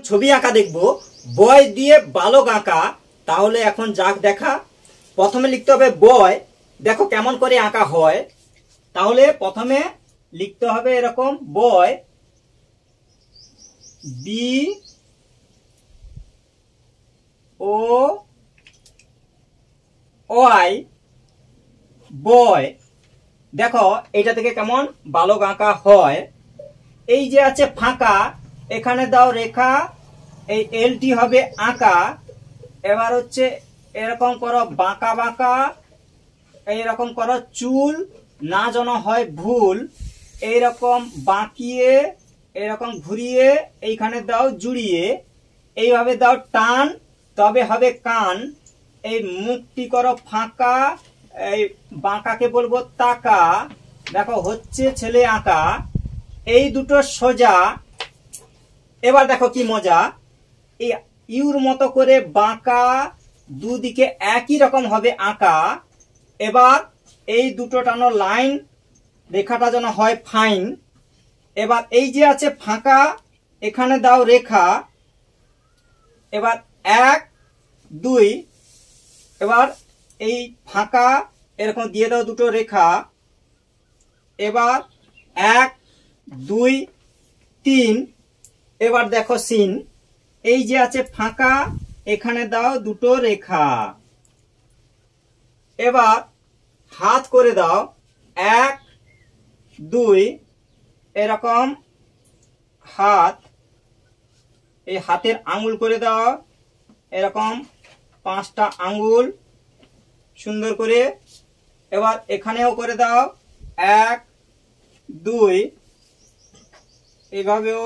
ছবি আঁকা দেখবো বয় দিয়ে বালক আঁকা। তাহলে এখন যাক দেখা। প্রথমে লিখতে হবে বয়। দেখো কেমন করে আঁকা হয়। তাহলে প্রথমে লিখতে হবে এরকম বয়, বি ও ওয়াই, বয়। দেখো এটা থেকে কেমন বালক আঁকা হয়। এই যে আছে ফাঁকা, এখানে দাও রেখা, এই এলটি হবে আঁকা। এবার হচ্ছে এরকম করো বাঁকা বাঁকা, এইরকম করো চুল, না যেন হয় ভুল। এইরকম বাঁকিয়ে এরকম ঘুরিয়ে এইখানে দাও জুড়িয়ে, এইভাবে দাও টান, তবে হবে কান। এই মুখটি করো ফাঁকা, এই বাঁকাকে বলবো তাকা। দেখো হচ্ছে ছেলে আঁকা। এই দুটো সোজা। এবার দেখো কি মজা, এই ইউর মতো করে বাঁকা, দুদিকে একই রকম হবে আঁকা। এবার এই দুটো টানো লাইন, রেখাটা যেন হয় ফাইন। এবার এই যে আছে ফাঁকা, এখানে দাও রেখা। এবার 1 2, এবার এই ফাঁকা এরকম দিয়ে দাও দুটো রেখা। এবার 1 2 3, এবার দেখো সিন। এই যে আছে ফাঁকা, এখানে দাও দুটো রেখা। এবার হাত করে দাও 1 2, এরকম হাত। এই হাতের আঙ্গুল করে দাও এরকম 5টা আঙ্গুল সুন্দর করে। এবার এখানেও করে দাও 1 2, এইভাবেও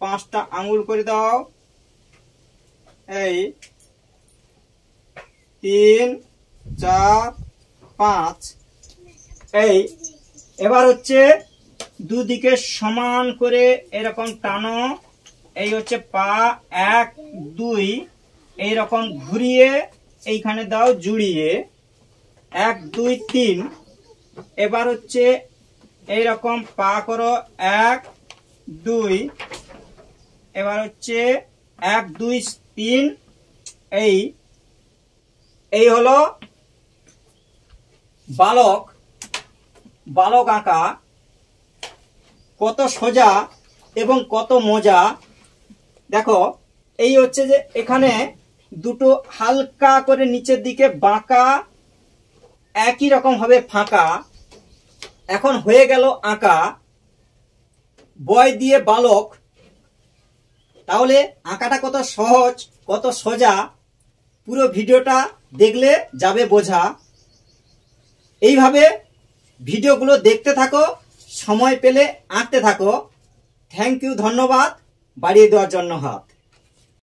5টা আঙ্গুল করে দাও। এই 3 4 5। এই এবার হচ্ছে দুদিকে সমান করে এরকম টানো। এই হচ্ছে পা 1 2, এইরকম ঘুরিয়ে এইখানে দাও জুড়িয়ে 1 2 3। এবার হচ্ছে এইরকম পা করো 1 2, এবার হচ্ছে 1 2 3। এই হলো বালক আঁকা। কত সোজা এবং কত মজা। দেখো এই হচ্ছে যে এখানে দুটো হালকা করে নিচের দিকে বাঁকা, একই রকম হবে ফাঁকা। এখন হয়ে গেল আঁকা বয় দিয়ে বালক। তাহলে আঁকাটা কত সহজ, কত সোজা, পুরো ভিডিওটা দেখলে যাবে বোঝা। এইভাবে ভিডিওগুলো দেখতে থাকো, সময় পেলে আঁকতে থাকো। থ্যাংক ইউ, ধন্যবাদ বাড়িয়ে দেওয়ার জন্য হাত।